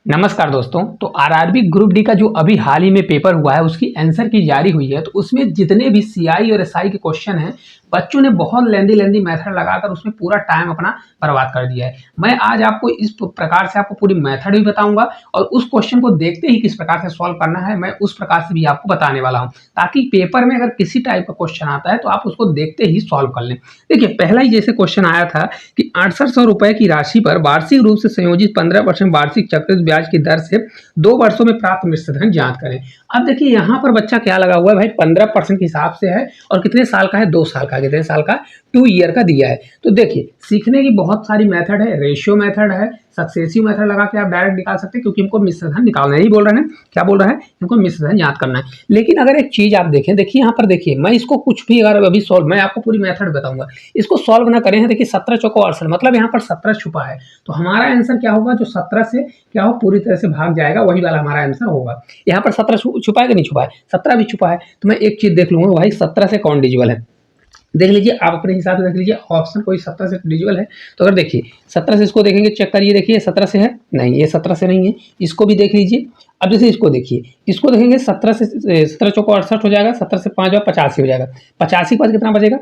नमस्कार दोस्तों। तो आरआरबी ग्रुप डी का जो अभी हाल ही में पेपर हुआ है उसकी आंसर की जारी हुई है। तो उसमें जितने भी सीआई और एसआई के क्वेश्चन हैं बच्चों ने बहुत लेंदी मेथड लगाकर उसमें पूरा टाइम अपना बर्बाद कर दिया है। मैं आज आपको इस प्रकार से आपको पूरी मेथड भी बताऊंगा और उस क्वेश्चन को देखते ही किस प्रकार से सॉल्व करना है मैं उस प्रकार से भी आपको बताने वाला हूं, ताकि पेपर में अगर किसी टाइप का क्वेश्चन आता है तो आप उसको देखते ही सॉल्व कर लें। देखिए, पहला ही जैसे क्वेश्चन आया था कि 6800 रुपए की राशि पर वार्षिक रूप से संयोजित 15% वार्षिक चक्रवृद्धि ब्याज की दर से 2 वर्षों में प्राप्त मिश्र धन ज्ञात करें। अब देखिए यहाँ पर बच्चा क्या लगा हुआ है भाई, 15% के हिसाब से है और कितने साल का है, 2 साल का। कितने साल का, 2 ईयर का दिया है। तो देखिए, सीखने की बहुत सारी मेथड है, रेशियो मेथड है, सक्सेसिव मेथड लगा के आप डायरेक्ट निकाल सकते हैं, क्योंकि इनको मिश्र धन निकालना ही बोल रहे हैं। क्या बोल रहा है, इनको मिश्र धन याद करना है। लेकिन अगर एक चीज आप देखें, देखिए यहाँ पर देखिए, मैं इसको कुछ भी अगर अभी सॉल्व, मैं आपको पूरी मेथड बताऊंगा, इसको सॉल्व ना करें। देखिए 17 चौको 68, मतलब यहाँ पर 17 छुपा है। तो हमारा आंसर क्या होगा, जो 17 से क्या हो पूरी तरह से भाग जाएगा, वही वाला हमारा आंसर होगा। यहाँ पर 17 छुपा है कि नहीं छुपा है, 17 भी छुपा है। तो मैं एक चीज देख लूंगा भाई, 17 से कौन डिजिबल है। देख लीजिए, आप अपने हिसाब से देख लीजिए, ऑप्शन कोई 17 से डिजिबल है। तो अगर देखिए 17 से इसको देखेंगे, चेक करिए, देखिए 17 से है नहीं, ये 17 से नहीं है। इसको भी देख लीजिए। अब जैसे इसको देखिए, इसको देखेंगे 17 से 17 चौको 68 हो जाएगा, 17 से 5 85 हो जाएगा। 85 के बाद कितना बचेगा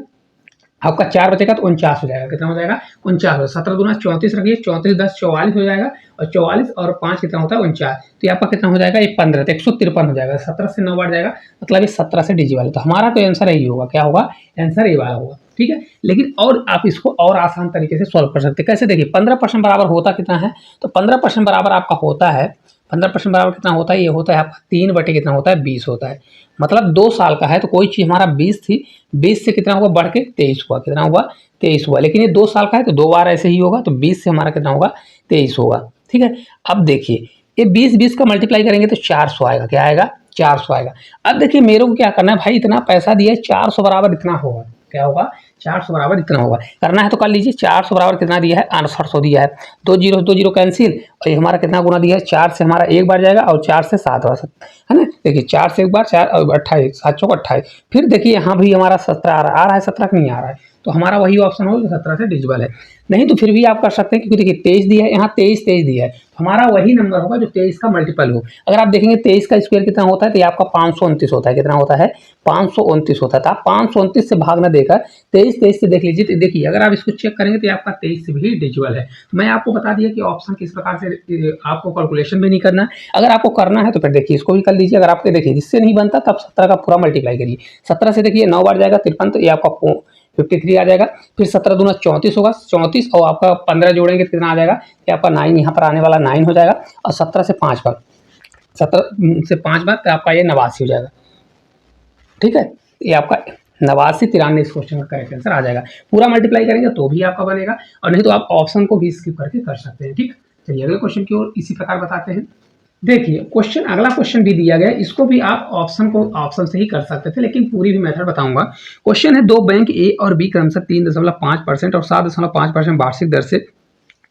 आपका, 4 बचेगा तो 49 हो जाएगा। कितना हो जाएगा, 49। 17 दूना 34 रखिए, 34 10 44 हो जाएगा, और 44 और 5 कितना होता है, 49। तो ये आपका कितना हो जाएगा, ये 15, तो 153 हो जाएगा। 17 से 9 बढ़ जाएगा, मतलब ये 17 से डिजिबल है। तो हमारा तो आंसर यही होगा। क्या होगा, आंसर ये वाला होगा। ठीक है, लेकिन और आप इसको और आसान तरीके से सॉल्व कर सकते हैं। कैसे, देखिए 15% बराबर होता कितना है, तो 15% बराबर आपका होता है, 15% बराबर कितना होता है, ये होता है आपका 3 बटे कितना होता है, 20 होता है। मतलब 2 साल का है, तो कोई चीज़ हमारा 20 थी, 20 से कितना हुआ, बढ़ के 23 हुआ। कितना हुआ, 23 हुआ। लेकिन ये 2 साल का है तो 2 बार ऐसे ही होगा, तो 20 से हमारा कितना होगा, 23 होगा। ठीक है, अब देखिए ये 20 का मल्टीप्लाई करेंगे तो 400 आएगा। क्या आएगा, 400 आएगा। अब देखिए मेरे को क्या करना है भाई, इतना पैसा दिया है, 400 बराबर इतना होगा। क्या होगा, 400 बराबर इतना होगा। करना है तो कर लीजिए। 400 बराबर कितना दिया है, 6800 दिया है। 2 जीरो कैंसिल, और ये हमारा कितना गुना दिया है, 4 से हमारा 1 बार जाएगा और 4 से 7 बार, है ना। देखिए 4 से 1 बार, 4 और 28, 7 चौक 28। फिर देखिए यहाँ भी हमारा 17 आ रहा है, 17 नहीं आ रहा है। तो हमारा वही ऑप्शन होगा जो 17 से डिजिबल है। नहीं तो फिर भी आप कर सकते हैं, क्योंकि देखिए 23 दिया है, यहाँ 23 दिया है। हमारा वही नंबर होगा जो 23 का मल्टीपल हो। अगर आप देखेंगे 23 का स्क्वायर कितना होता है, तो ये आपका 529 होता है। कितना होता है, 529 होता है। तो आप 529 से भाग ना देकर 23 से देख लीजिए। तो देखिए अगर आप इसको चेक करेंगे तो आपका 23 से भी डिजिबल है। तो मैं आपको बता दिया कि ऑप्शन किस प्रकार से आपको कैलकुलेशन भी नहीं करना है। अगर आपको करना है तो फिर देखिए इसको भी कर लीजिए। अगर आपके देखिए जिससे नहीं बनता तब 17 का पूरा मल्टीप्लाई करिए। 17 से देखिए 9 बार जाएगा 53, तो ये आपका 53 आ जाएगा। फिर 17 दूना 34 होगा, 34 और आपका 15 जोड़ेंगे तो कितना आ जाएगा, कि आपका 9 यहाँ पर आने वाला 9 हो जाएगा। और 17 से 5 बार, 17 से 5 बार तो आपका ये 89 हो जाएगा। ठीक है, ये आपका 89 93 इस क्वेश्चन का करेक्ट आंसर आ जाएगा। पूरा मल्टीप्लाई करेंगे तो भी आपका बनेगा, और नहीं तो आप ऑप्शन को भी स्किप करके कर सकते हैं। ठीक, चलिए अगले क्वेश्चन की ओर इसी प्रकार बताते हैं। देखिए क्वेश्चन, अगला क्वेश्चन भी दिया गया है, इसको भी आप ऑप्शन से ही कर सकते थे, लेकिन पूरी भी मेथड बताऊंगा। क्वेश्चन है, 2 बैंक ए और बी क्रमशः 3.5% और 7.5% वार्षिक दर से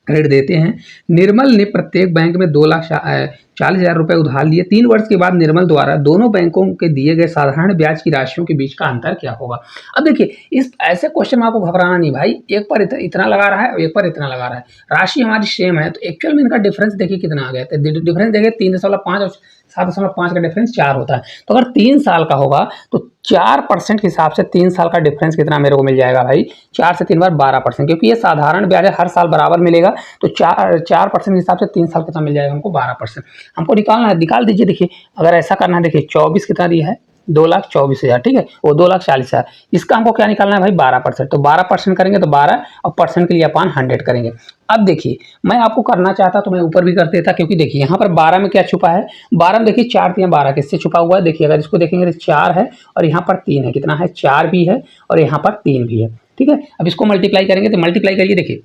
ऋण देते हैं। निर्मल ने प्रत्येक बैंक में 2,40,000 रुपए उधार लिए। 3 वर्ष के बाद निर्मल द्वारा दोनों बैंकों के दिए गए साधारण ब्याज की राशियों के बीच का अंतर क्या होगा। अब देखिए इस ऐसे क्वेश्चन में आपको घबराना नहीं भाई, एक पर इतना लगा रहा है और एक पर इतना लगा रहा है, राशि हमारी सेम है, तो एक्चुअल में इनका डिफरेंस देखिए कितना आ गया। तो डिफरेंस देखिए 3.5 और 7.5 का डिफरेंस 4 होता है। तो अगर 3 साल का होगा तो 4% के हिसाब से 3 साल का डिफरेंस कितना मेरे को मिल जाएगा भाई, 4 से 3 बार 12%, क्योंकि ये साधारण ब्याज है, हर साल बराबर मिलेगा। तो 4% के हिसाब से 3 साल कितना मिल जाएगा हमको, 12%। हमको निकालना है, निकाल दीजिए। देखिए अगर ऐसा करना है, देखिए 24 कितना दिया है, 2,24,000। ठीक है, वो 2,40,000। इसका हमको क्या निकालना है भाई, 12%। तो 12% करेंगे तो 12, और परसेंट के लिए अपन 100 करेंगे। अब देखिए मैं आपको करना चाहता तो मैं ऊपर भी कर देता, क्योंकि देखिए यहाँ पर 12 में क्या छुपा है, 12 में देखिए 4 3 12 किससे छुपा हुआ है। देखिए अगर इसको देखेंगे तो 4 है और यहाँ पर 3 है। कितना है, 4 भी है और यहाँ पर 3 भी है। ठीक है, अब इसको मल्टीप्लाई करेंगे तो मल्टीप्लाई करिए। देखिए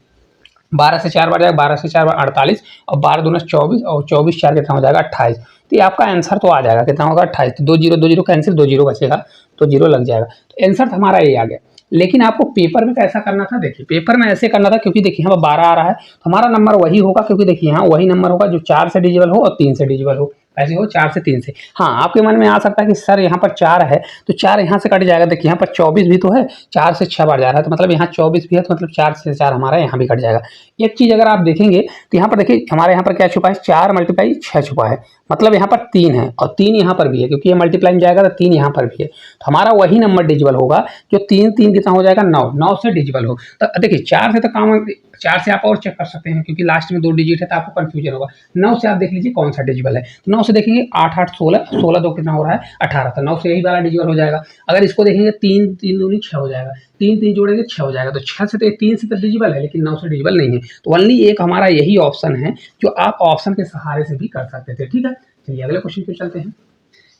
12 से 4 बार जाएगा, 12 से 4 बार 48, और 12 दूना 24, और 24 4 कितना हो जाएगा, 28। तो ये आपका आंसर तो आ जाएगा, कितना होगा, 28। तो 2 जीरो कैंसिल, 2 जीरो बचेगा, तो 0 लग जाएगा। तो आंसर हमारा ये आ गया। लेकिन आपको पेपर में कैसा करना था, देखिए पेपर में ऐसे करना था, क्योंकि देखिए यहाँ पर 12 आ रहा है तो हमारा नंबर वही होगा, क्योंकि देखिए यहाँ वही नंबर होगा जो 4 से डिजिबल हो और 3 से डिजिबल हो। कैसे हो, 4 से 3 से। हाँ, आपके मन में आ सकता है कि सर यहाँ पर 4 है, तो 4 यहाँ से कट जाएगा। देखिए यहाँ पर 24 भी तो है, 4 से 6 बार जा रहा है, तो मतलब यहाँ 24 भी है, तो मतलब 4 से 4 हमारा यहाँ भी कट जाएगा। एक चीज़ अगर आप देखेंगे तो यहाँ पर देखिए हमारे यहाँ पर क्या छुपा है, 4 मल्टीप्लाई 6 छुपा है, मतलब यहाँ पर 3 है और 3 यहाँ पर भी है, क्योंकि ये मल्टीप्लाई में जाएगा तो 3 यहाँ पर भी है। तो हमारा वही नंबर डिजिबल होगा जो 3 3 कितना हो जाएगा, 9 9 से डिजिबल हो। तो देखिए 4 से तो काम, 4 से आप और चेक कर सकते हैं, क्योंकि लास्ट में 2 डिजिट है तो आपको कंफ्यूजन होगा। 9 से आप देख लीजिए कौन सा डिजिबल है, तो 9 से देखेंगे 8 8 16, 16 2 कितना हो रहा है, 18, तो 9 से यही वाला डिजिबल हो जाएगा। अगर इसको देखेंगे 3 3 दूनी 6 हो जाएगा, 3 3 जोड़ेंगे 6 हो जाएगा, तो 6 से तो 3 से तो डिजिबल है, लेकिन 9 से डिजिबल नहीं है। तो ओनली एक हमारा यही ऑप्शन है जो आप ऑप्शन के सहारे से भी कर सकते थे। ठीक है, चलिए अगले क्वेश्चन पे चलते हैं।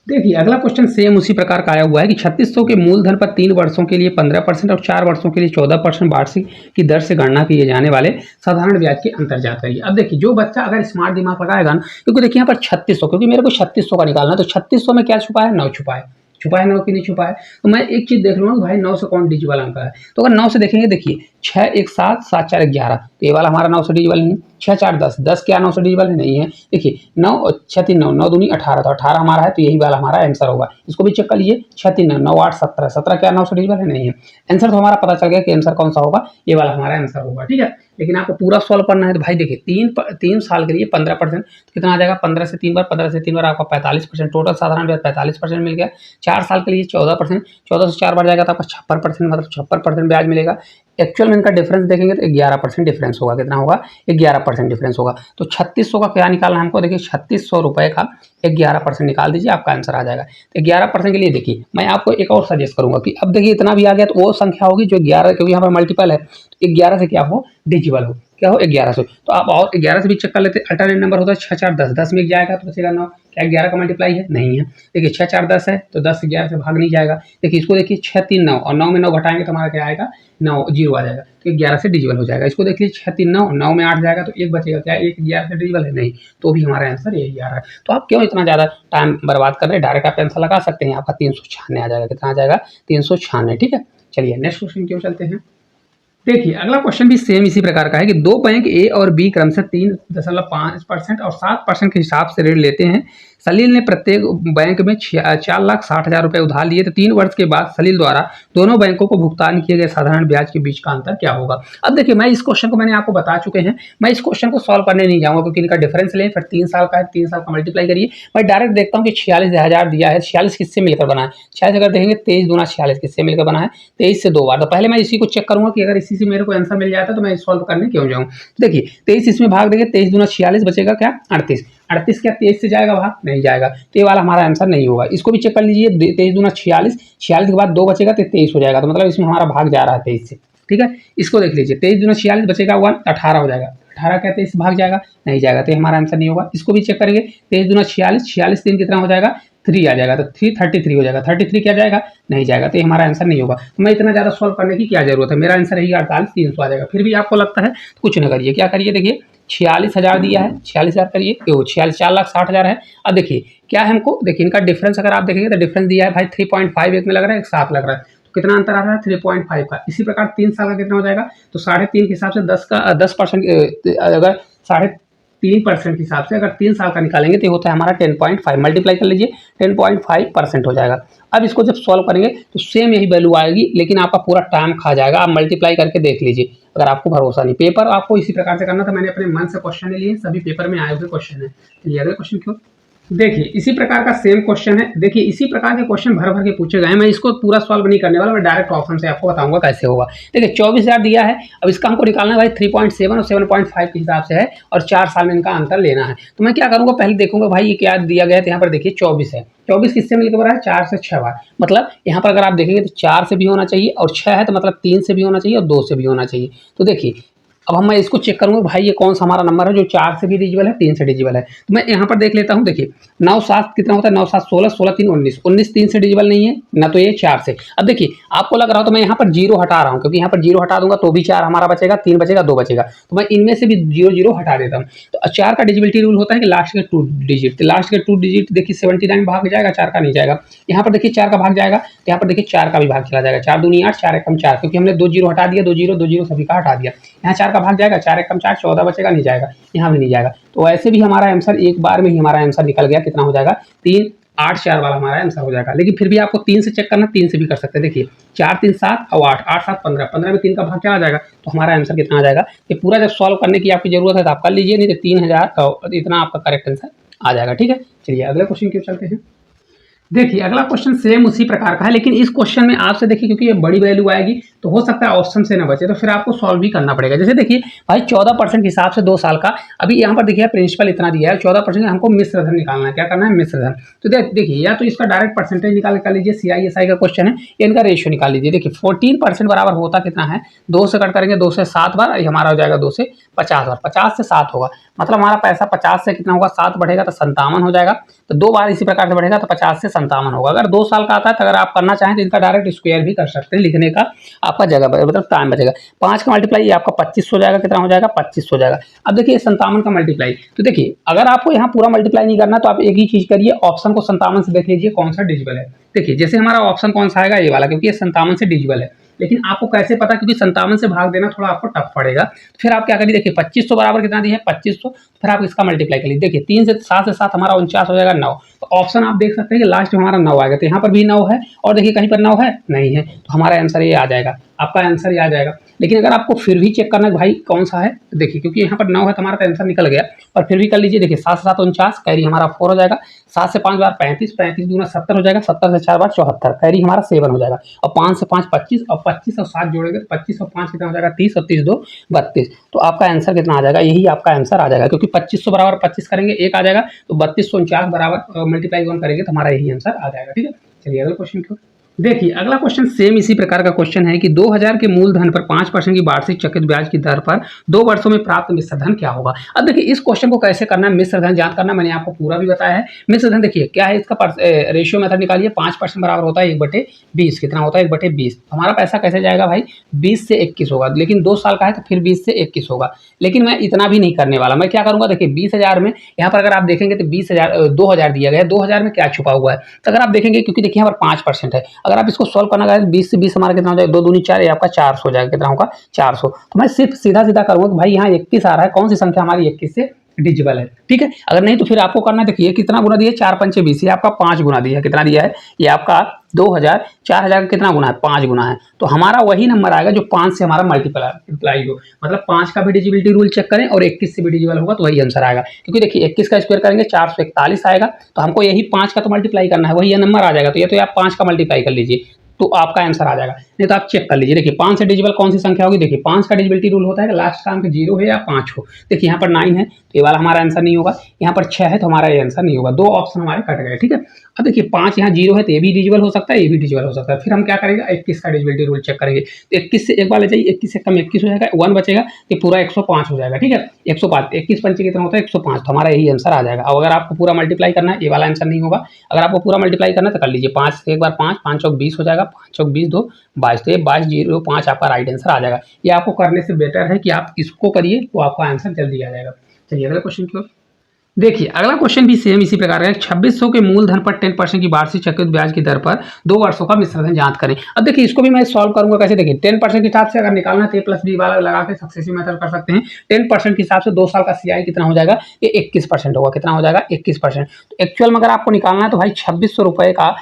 देखिए अगला क्वेश्चन सेम उसी प्रकार का आया हुआ है कि 3600 के मूलधन पर 3 वर्षों के लिए 15% और 4 वर्षों के लिए 14% वार्षिक की दर से गणना किए जाने वाले साधारण ब्याज के अंतर ज्ञात करिए। अब देखिए जो बच्चा अगर स्मार्ट दिमाग लगाएगा ना, क्योंकि देखिए यहाँ पर 3600, क्योंकि मेरे को 3600 का निकालना है, तो 3600 में क्या छुपा है, 9 छुपा है। छुपा है 9 कि नहीं छुपा है, तो मैं एक चीज देख लूंगा भाई 9 से कौन डिजिबल अंक है। तो अगर 9 से देखेंगे, देखिए 6 1 7 7 4 11, तो ये वाला हमारा 9 से डिजिबल नहीं है। 6 4 10, 10 क्या 9 से डिजिबल है, नहीं है। देखिए 9 और 6 3 9, 9 दूनी 18, तो 18 हमारा है, तो यही वाला हमारा आंसर होगा। इसको भी चेक कर लीजिए, 6 3 9 9 8 17, 17 क्या 9 से डिजिबल है, नहीं है। आंसर तो हमारा पता चल गया कि आंसर कौन सा होगा, ये वाला हमारा आंसर होगा। ठीक है, लेकिन आपको पूरा सॉल्व करना है, तो भाई देखिए 3 साल के लिए 15%, तो कितना आ जाएगा, 15 से 3 बार, 15 से 3 बार आपका 45%, टोटल साधारण ब्याज 45% मिल गया। 4 साल के लिए 14%, 14 से 4 बार जाएगा तो आपका 56%, मतलब 56% ब्याज मिलेगा। एक्चुअल में इनका डिफरेंस देखेंगे तो 11% डिफरेंस होगा। कितना होगा, 11% डिफरेंस होगा। तो 3600 का क्या निकालना है हमको, देखिए 3600 रुपये का 11% निकाल दीजिए, आपका आंसर आ जाएगा। तो 11% के लिए देखिए मैं आपको एक और सजेस्ट करूंगा कि अब देखिए इतना भी आ गया तो वो संख्या होगी जो 11, क्योंकि यहाँ पर मल्टीपल है, तो 11 से क्या हो, डिजिबल हो, क्या हो 11 से। तो आप और 11 से भी चेक कर लेते, अल्टरनेट नंबर होता है 6 4 10, 10 में जाएगा तो बचेगा 9, क्या 11 का मल्टीप्लाई है, नहीं है। देखिए 6 4 10 है, तो 10 से 11 से भाग नहीं जाएगा। देखिए इसको देखिए 6 3 9, और 9 में 9 घटाएंगे तो हमारा क्या आएगा, 9 जीरो आ जाएगा, तो 11 से डिजिबल हो जाएगा। इसको देख लीजिए 6 3 9, 9 में 8 जाएगा तो 1 बचेगा, क्या 1 11 से डिजिबल है, नहीं, तो भी हमारा आंसर यही आ रहा है। तो आप क्यों इतना ज़्यादा टाइम बर्बाद कर रहे हैं, डायरेक्ट आप आंसर लगा सकते हैं, आपका 396 आ जाएगा। कितना आ जाएगा, 396। ठीक है, चलिए नेक्स्ट क्वेश्चन क्यों चलते हैं। देखिए अगला क्वेश्चन भी सेम इसी प्रकार का है कि दो बैंक ए और बी क्रमशः 3.5% और 7% के हिसाब से ऋण लेते हैं। सलील ने प्रत्येक बैंक में 4,60,000 रुपये उधार लिए, तो 3 वर्ष के बाद सलील द्वारा दोनों बैंकों को भुगतान किए गए साधारण ब्याज के बीच का अंतर क्या होगा। अब देखिए मैं इस क्वेश्चन को मैंने आपको बता चुके हैं, मैं इस क्वेश्चन को सॉल्व करने नहीं जाऊंगा, क्योंकि इनका डिफरेंस लें, फिर 3 साल का है, 3 साल का मल्टीप्लाई करिए। मैं डायरेक्ट देखता हूँ कि 46,000 दिया है, 46 किससे मिलकर बना है, 46 अगर देखेंगे 23 दूना 46 किससे मिलकर बना है, 23 से 2 बार। तो पहले मैं इसी को चेक करूंगा कि अगर इसी से मेरे को आंसर मिल जाता है तो मैं सॉल्व करने क्यों जाऊँ। देखिए 23 इसमें भाग देंगे, 23 दूना 46 बचेगा क्या, 38, 38 क्या 23 से जाएगा भाग, नहीं जाएगा, तो ये वाला हमारा आंसर नहीं होगा। इसको भी चेक कर लीजिए, 23 दूना 46, 46 के बाद 2 बचेगा तो 23 हो जाएगा, तो मतलब इसमें हमारा भाग जा रहा है 23 से। ठीक है, इसको देख लीजिए, 23 दूना 46 बचेगा 1, 18 हो जाएगा, 18 क्या 23 भाग जाएगा, नहीं जाएगा, तो ये हमारा आंसर नहीं होगा। इसको भी चेक करेंगे, 23 दूना 46, 46 3 कितना हो जाएगा, 3 आ जाएगा, तो 33 हो जाएगा, 33 क्या जाएगा, नहीं जाएगा, तो ये हमारा आंसर नहीं होगा। तो मैं इतना ज़्यादा सॉल्व करने की क्या जरूरत है, मेरा आंसर यही 48 300 आ जाएगा। फिर भी आपको लगता है तो कुछ ना करिए, क्या करिए, देखिए 46,000 दिया है, 46,000 करिए, 46 4,60,000 है। अब देखिए क्या है हमको, देखिए इनका डिफरेंस अगर आप देखेंगे तो डिफरेंस दिया है भाई 3.5, एक में लग रहा है, एक 7 लग रहा है, तो कितना अंतर आ रहा है, 3.5 का। इसी प्रकार 3 साल का कितना हो जाएगा, तो 3.5 के हिसाब से 10% अगर 3.5% के हिसाब से अगर 3 साल का निकालेंगे तो ये होता है हमारा 10.5, मल्टीप्लाई कर लीजिए, 10.5% हो जाएगा। अब इसको जब सॉल्व करेंगे तो सेम यही वैल्यू आएगी, लेकिन आपका पूरा टाइम खा जाएगा। आप मल्टीप्लाई करके देख लीजिए, अगर आपको भरोसा नहीं। पेपर आपको इसी प्रकार से करना था, मैंने अपने मन से क्वेश्चन लिए, सभी पेपर में आए हुए क्वेश्चन है। चलिए अगले क्वेश्चन क्यों, देखिए इसी प्रकार का सेम क्वेश्चन है। देखिए इसी प्रकार के क्वेश्चन भर भर के पूछे गए हैं, मैं इसको पूरा सॉल्व नहीं करने वाला, मैं डायरेक्ट ऑप्शन से आपको बताऊंगा कैसे होगा। देखिए 24,000 दिया है, अब इसका हमको निकालना है भाई 3.7 और 7.5 के हिसाब से है, और 4 साल में इनका अंतर लेना है। तो मैं क्या करूंगा, पहले देखूंगा भाई ये क्या दिया गया है। तो यहाँ पर देखिए 24 है, 24 किससे मिलकर बना है, 4 से 6 बार, मतलब यहाँ पर अगर आप देखेंगे तो 4 से भी होना चाहिए, और 6 है तो मतलब 3 से भी होना चाहिए और 2 से भी होना चाहिए। तो देखिए अब मैं इसको चेक करूंगा भाई ये कौन सा हमारा नंबर है जो 4 से भी डिजिबल है, 3 से डिजिबल है। तो मैं यहाँ पर देख लेता हूँ, देखिए 9 7 कितना होता है, 9 7 16, 16 3 19, 19 3 से डिजिबल नहीं है ना, तो ये 4 से। अब देखिए आपको लग रहा हो तो मैं यहाँ पर 0 हटा रहा हूँ, क्योंकि यहाँ पर 0 हटा दूंगा तो भी 4 हमारा बचेगा, 3 बचेगा, 2 बचेगा, तो मैं इनमें से भी 0 0 हटा देता हूँ। तो 4 का डिजिबिलिटी रूल होता है कि लास्ट के 2 डिजिट, तो लास्ट के 2 डिजिट देखिए 79 भाग जाएगा, 4 का नहीं जाएगा। यहाँ पर देखिए 4 का भाग जाएगा, तो यहाँ पर देखिए 4 का भी भाग चला जाएगा, 4 दूनी 8, 4 एकम 4, क्योंकि हमने 2 0 हटा दिया, 2 0 2 0 सभी का हटा दिया। यहाँ 4 का भाग जाएगा, 4 एक कम 4, 14 बचेगा, नहीं जाएगा, यहाँ भी नहीं जाएगा। तो ऐसे भी हमारा आंसर एक बार में ही हमारा आंसर निकल गया, कितना हो जाएगा 3 8 4 वाला हमारा आंसर हो जाएगा। लेकिन फिर भी आपको 3 से चेक करना, 3 से भी कर सकते हैं। देखिए 4 3 7 और 8 8 7 15, 15 में 3 का भाग क्या आ जाएगा, तो हमारा आंसर कितना आ जाएगा। ये पूरा जब सॉल्व करने की आपकी जरूरत है तो आप कर लीजिए, नहीं तो 3000 इतना आपका करेक्ट आंसर आ जाएगा। ठीक है, चलिए अगले क्वेश्चन की ओर चलते हैं। देखिए अगला क्वेश्चन सेम उसी प्रकार का है, लेकिन इस क्वेश्चन में आपसे देखिए क्योंकि ये बड़ी वैल्यू आएगी तो हो सकता है ऑप्शन से ना बचे, तो फिर आपको सॉल्व भी करना पड़ेगा। जैसे देखिए भाई 14% के हिसाब से 2 साल का, अभी यहाँ पर देखिए प्रिंसिपल इतना दिया है, 14% हमको मिश्र धन निकालना है। क्या करना है, मिश्र धन। तो देखिए या तो इसका डायरेक्ट परसेंटेज निकाल कर लीजिए, CISI का क्वेश्चन है, या इनका रेशियो निकाल लीजिए। देखिए 14% बराबर होता कितना है, 2 से कट करेंगे 2 से 7 बार, ये हमारा हो जाएगा 2 से 50 बार, 50 से 7 होगा, मतलब हमारा पैसा 50 से कितना होगा, 7 बढ़ेगा तो 57 हो जाएगा। तो 2 बार इसी प्रकार से बढ़ेगा तो 50 से 57 होगा। अगर 2 साल का आता है तो अगर आप करना चाहें तो इनका डायरेक्ट स्क्वायर भी कर सकते हैं, लिखने का आपका जगह मतलब टाइम बचेगा। 5 का मल्टीप्लाई ये आपका 25 हो जाएगा, कितना हो जाएगा 25 हो जाएगा। अब देखिए 57 का मल्टीप्लाई, तो देखिए अगर आपको यहाँ पूरा मल्टीप्लाई नहीं करना तो आप एक ही चीज करिए, ऑप्शन को 57 से देख लीजिए कौन सा डिजिबल है। देखिए जैसे हमारा ऑप्शन कौन सा आएगा, ये वाला, क्योंकि ये 57 से डिजिबल है। लेकिन आपको कैसे पता, क्योंकि 57 से भाग देना थोड़ा आपको टफ पड़ेगा। तो फिर आप क्या करिए, देखिए 2500 बराबर कितना दिया है 2500, फिर आप इसका मल्टीप्लाई करिए। देखिए 3 से 7 से 7 हमारा 49 हो जाएगा 9। तो ऑप्शन आप देख सकते हैं कि लास्ट में हमारा 9 आएगा, तो यहाँ पर भी 9 है और देखिए कहीं पर 9 है नहीं है, तो हमारा आंसर ये आ जाएगा, आपका आंसर ये आ जाएगा। लेकिन अगर आपको फिर भी चेक करना है भाई कौन सा है, तो देखिए क्योंकि यहाँ पर 9 है तो हमारा आंसर निकल गया, और फिर भी कर लीजिए। देखिए 7 से 7 49, कैरी हमारा 4 हो जाएगा, 7 से 5 बार 35, 35 दूना 70 हो जाएगा, 70 से 4 बार 74, कैरी हमारा 7 हो जाएगा, और 5 से 5 25, और 25 और 7 जोड़ेंगे तो 25 और 5 कितना हो जाएगा 30, और 30 2 32। तो आपका आंसर कितना आ जाएगा, यही आपका आंसर आ जाएगा, क्योंकि 2500 बराबर 25 करेंगे 1 आ जाएगा, तो 3249 बराबर मल्टीप्लाई 1 करेंगे तो हमारा यही आंसर आ जाएगा। ठीक है, चलिए अगला क्वेश्चन क्यों। देखिए अगला क्वेश्चन सेम इसी प्रकार का क्वेश्चन है कि 2000 के मूलधन पर 5% की वार्षिक चक्रवृद्धि ब्याज की दर पर 2 वर्षों में प्राप्त मिश्र धन क्या होगा। अब देखिए इस क्वेश्चन को कैसे करना है, मिश्र धन ज्ञात करना, मैंने आपको पूरा भी बताया है। मिश्र धन देखिए क्या है, इसका रेशियो मेथड निकालिए। 5% बराबर होता है 1/20, कितना होता है 1/20। हमारा पैसा कैसे जाएगा भाई, 20 से 21 होगा, लेकिन 2 साल का है तो फिर 20 से 21 होगा। लेकिन मैं इतना भी नहीं करने वाला, मैं क्या करूंगा, देखिए 20,000 में यहाँ पर अगर आप देखेंगे तो 20,000 दिया गया है, 2000 में क्या छुपा हुआ है, तो अगर आप देखेंगे क्योंकि देखिए यहाँ पर 5% है, अगर आप इसको सॉल्व करना चाहें 20 से 20 हमारा कितना हो जाएगा, 2 दूनी 4, ये आपका 400 हो जाएगा, कितना होगा 400। तो मैं सिर्फ सीधा सीधा करूंगा कि भाई यहाँ 21 आ रहा है, कौन सी संख्या हमारी 21 से डिजिबल है। ठीक है, अगर नहीं तो फिर आपको करना है, देखिए कितना गुना दिया है, 4 पंचे 20, ये आपका 5 गुना दिया है, कितना दिया है, ये आपका 2000, 4000 का कितना गुना है 5 गुना है, तो हमारा वही नंबर आएगा जो 5 से हमारा मल्टीप्लाई हो, मतलब 5 का भी डिजिबिलिटी रूल चेक करें और 21 से भी डिजिबल होगा तो वही आंसर आएगा। क्योंकि देखिए 21 का स्क्वायर करेंगे 441 आएगा, तो हमको यही 5 का तो मल्टीप्लाई करना है, वही ये नंबर आ जाएगा, तो ये तो आप 5 का मल्टीप्लाई कर लीजिए तो आपका आंसर आ जाएगा। नहीं तो आप चेक कर लीजिए, देखिए 5 से डिजिबल कौन सी संख्या होगी, देखिए 5 का डिजिबिलिटी रूल होता है कि लास्ट का अंक 0 है या 5 हो। देखिए यहाँ पर 9 है तो ये वाला हमारा आंसर नहीं होगा, यहाँ पर 6 है तो हमारा ये आंसर नहीं होगा, 2 ऑप्शन हमारे कट गए। ठीक है, अब देखिए 5 यहाँ 0 है तो ये भी डिजिबल हो सकता है, ये भी डिजिबल हो सकता है। फिर हम क्या करेंगे, 21 का डिजिबिलिटी रूल चेक करेंगे, तो 21 से एक बार ले जाइए, 21 से कम 21 हो जाएगा, 1 बचेगा तो पूरा 105 हो जाएगा। ठीक है, 105, 21 पंचे कितना होता है 105, तो हमारा यही आंसर आ जाएगा। अब अगर आपको पूरा मल्टीप्लाई करना है, ये वाला आंसर नहीं होगा, अगर आपको पूरा मल्टीप्लाई करना है तो कर लीजिए, 5 से एक बार 5, 5 चौक 20 हो जाएगा, 5 चौक 20 2 22, तो ये 2205 आपका राइट आंसर आ जाएगा। ये आपको करने से बेटर है कि आप इसको करिए तो आपका आंसर जल्दी आ जाएगा। चलिए अगला क्वेश्चन की ओर। देखिए अगला क्वेश्चन भी सेम इसी प्रकार है, 2600 के मूलधन पर 10% की वार्षिक चक्रवृद्धि ब्याज की दर पर 2 वर्षों का मिश्र धन ज्ञात करें। अब देखिए इसको भी मैं सॉल्व करूंगा कैसे, देखिए 10% के हिसाब से अगर निकालना है तो +b वाला लगा के सक्सेसिव मेथड कर सकते हैं। 10% के हिसाब से 2 साल का CI कितना हो जाएगा, ये 21% होगा, कितना हो जाएगा 21%। तो एक्चुअल में अगर आपको निकालना है तो भाई 2600 रुपये का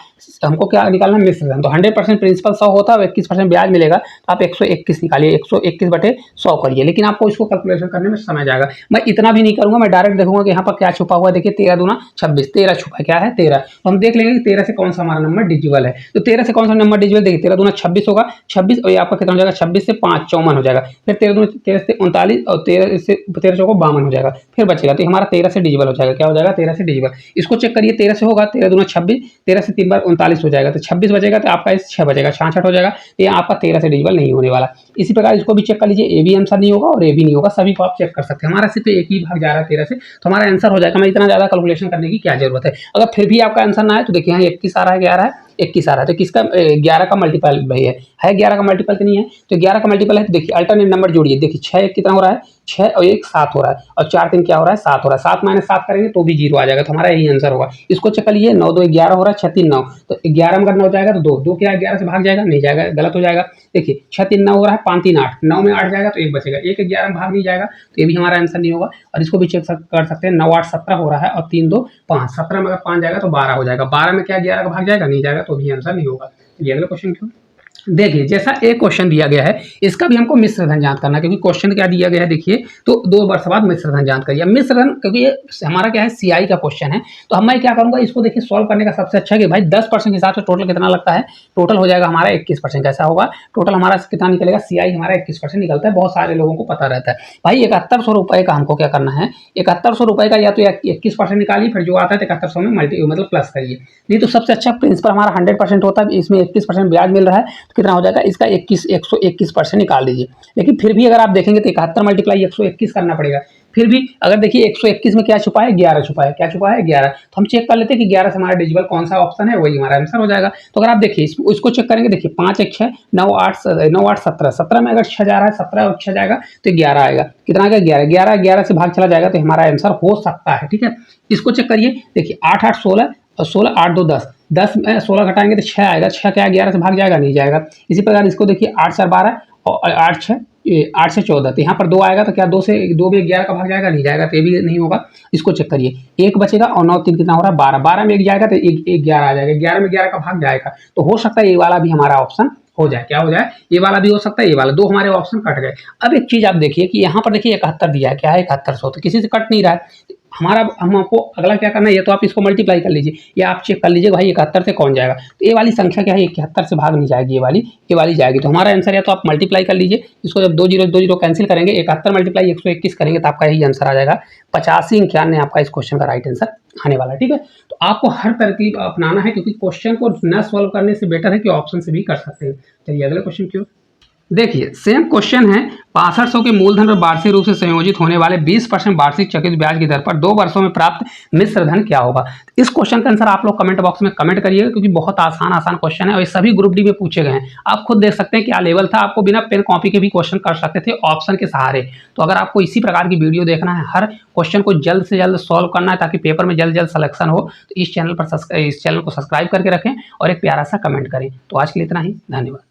हमको क्या निकालना है, मिश्र धन। तो 100% प्रिंसिपल 100 होता है, 21% ब्याज मिलेगा, तो आप 121 निकालिए, 121/100 करिए, लेकिन आपको इसको कैलकुलेशन करने में समय जाएगा। मैं इतना भी नहीं करूंगा, मैं डायरेक्ट देखूंगा कि यहाँ पर क्या छुपा हुआ है। देखिए 13 दूना 26, 13 छुपा है, क्या है 13, तो हम देख लेंगे कि 13 से कौन सा हमारा नंबर डिजिबल है। तो 13 से कौन सा नंबर डिजिबल, देखिए 13 दूना 26 होगा, 26 और ये आपका कितना हो जाएगा, 26 से 5 54 हो जाएगा, फिर 13 से 39 और 13 से 13 चौको 52 हो जाएगा, फिर बचेगा, तो हमारा 13 से डिजिबल हो जाएगा, क्या हो जाएगा 13 से डिजिबल। इसको चेक करिए, 13 से होगा, 13 दूना 26, 13 से 3 बार 39 हो जाएगा, तो 26 बचेगा, तो आपका 6 बचेगा, 66 हो जाएगा, तो ये आपका 13 से डिजिबल नहीं होने वाला। इसी प्रकार इसको भी चेक कर लीजिए, ए भी आंसर नहीं होगा और ए भी नहीं होगा, सभी को आप चेक कर सकते हैं। हमारा सिर्फ एक ही भाग जा रहा है 13 से, तो हमारा आंसर हो जाएगा। मैं इतना ज़्यादा कैलकुलेशन करने की क्या जरूरत है। अगर फिर भी आपका आंसर ना आए तो देखिए यहाँ 21 आ रहा है, 11 है, 21 आ रहा है, तो किसका 11 का मल्टीपल भाई है 11 का मल्टीपल तो नहीं है, तो 11 का मल्टीपल है, तो देखिए अल्टरनेट नंबर जोड़िए, देखिए 6 कितना हो रहा है 6 और 1 7 हो रहा है और 4 3 क्या हो रहा है 7 हो रहा है। 7 माइनस 7 करेंगे तो भी 0 आ जाएगा, तो हमारा यही आंसर होगा। इसको चेक कर लीजिए, 9 2 11 हो रहा है, 6 3 9, तो 11 में अगर 9 जाएगा तो 2 2 क्या 11 से भाग जाएगा, नहीं जाएगा, गलत हो जाएगा। देखिए 6 3 9 हो रहा है, 5 3 8, 9 में 8 जाएगा तो 1 बचेगा, 1 11 में भाग नहीं जाएगा, तो ये भी हमारा आंसर नहीं होगा। और इसको भी चेक कर सकते हैं, 9 8 17 हो रहा है और 3 2 5, 17 में अगर 5 जाएगा तो 12 हो जाएगा, 12 में क्या 11 का भाग जाएगा, नहीं जाएगा, तो भी आंसर नहीं होगा। ये अगला क्वेश्चन क्यों। देखिए जैसा एक क्वेश्चन दिया गया है, इसका भी हमको मिश्र धन ज्ञात करना है, क्योंकि क्वेश्चन क्या दिया गया है देखिए, तो 2 वर्ष बाद मिश्र धन ज्ञात करिए। मिश्र धन क्योंकि ये हमारा क्या है सीआई का क्वेश्चन है, तो मैं क्या करूंगा, इसको देखिए सॉल्व करने का सबसे अच्छा है कि भाई 10% के हिसाब से टोटल कितना लगता है, टोटल हो जाएगा हमारा 21%। कैसा होगा, टोटल हमारा कितना निकलेगा, सीआई हमारा 21% निकलता है, बहुत सारे लोगों को पता रहता है। भाई 7100 रुपए का हमको क्या करना है, 7100 रुपए का या तो 21% निकालिए, फिर जो आता है 7100 में मतलब प्लस करिए। नहीं तो सबसे अच्छा प्रिंसिपल हमारा 100% होता है, इसमें 21% ब्याज मिल रहा है, तो कितना हो जाएगा इसका 121% निकाल दीजिए। लेकिन फिर भी अगर आप देखेंगे तो 71 मल्टीप्लाई 121 करना पड़ेगा। फिर भी अगर देखिए 121 में क्या छुपा है, 11 छुपा है, क्या छुपा है 11, तो हम चेक कर लेते हैं कि 11 से हमारा डिजिबल कौन सा ऑप्शन है, वही हमारा आंसर हो जाएगा। तो अगर आप देखिए इसको चेक करेंगे, देखिए 5 1 6 9 8 17, 17 में अगर 6 जा रहा है, 17 और 6 जाएगा तो 11 आएगा, कितना आएगा 11, 11 11 से भाग चला जाएगा, तो हमारा आंसर हो सकता है। ठीक है, इसको चेक करिए, देखिए 8 8 16 और 16 8 2 10, 10 में 16 घटाएंगे तो 6 आएगा, 6 क्या 11 से भाग जाएगा, नहीं जाएगा। इसी प्रकार इसको देखिए 8 4 12 और 8 6 8 से 14, तो यहाँ पर 2 आएगा, तो क्या 2 में 11 का भाग जाएगा, नहीं जाएगा, तो ये भी नहीं होगा। इसको चेक करिए, 1 बचेगा और 9 3 कितना हो रहा है 12, 12 में 1 जाएगा तो 1 11 आ जाएगा, 11 में 11 का भाग जाएगा, तो हो सकता है ये वाला भी हमारा ऑप्शन हो जाए। क्या हो जाए, ये वाला भी हो सकता है, ये वाला, 2 हमारे ऑप्शन कट गए। अब एक चीज आप देखिए कि यहाँ पर देखिए 71 दिया है, क्या है 7100, तो किसी से कट नहीं रहा है हमारा। हमको अगला क्या करना है, ये तो आप इसको मल्टीप्लाई कर लीजिए, या आप चेक कर लीजिए भाई 71 से कौन जाएगा, तो ये वाली संख्या क्या है 71 से भाग नहीं जाएगी, ये वाली जाएगी। तो हमारा आंसर या तो आप मल्टीप्लाई कर लीजिए, इसको जब 2 0 कैंसिल करेंगे, 71 मल्टीप्लाई 121 करेंगे, तो आपका यही आंसर आ जाएगा 8591 आपका इस क्वेश्चन का राइट आंसर आने वाला है। ठीक है, तो आपको हर तरकीब अपनाना है, क्योंकि क्वेश्चन को न सॉल्व करने से बेटर है कि ऑप्शन से भी कर सकते हैं। चलिए अगले क्वेश्चन क्यों। देखिए सेम क्वेश्चन है, 6500 के मूलधन पर वार्षिक रूप से संयोजित होने वाले 20% वार्षिक चक्रित ब्याज की दर पर 2 वर्षों में प्राप्त मिश्र धन क्या होगा। इस क्वेश्चन का आंसर आप लोग कमेंट बॉक्स में कमेंट करिएगा, क्योंकि बहुत आसान क्वेश्चन है और ये सभी ग्रुप डी में पूछे गए हैं। आप खुद देख सकते हैं क्या लेवल था, आपको बिना पेन कॉपी के भी क्वेश्चन कर सकते थे ऑप्शन के सहारे। तो अगर आपको इसी प्रकार की वीडियो देखना है, हर क्वेश्चन को जल्द से जल्द सॉल्व करना है ताकि पेपर में जल्द जल्द सिलेक्शन हो, तो इस चैनल को सब्सक्राइब करके रखें और एक प्यारा सा कमेंट करें। तो आज के लिए इतना ही, धन्यवाद।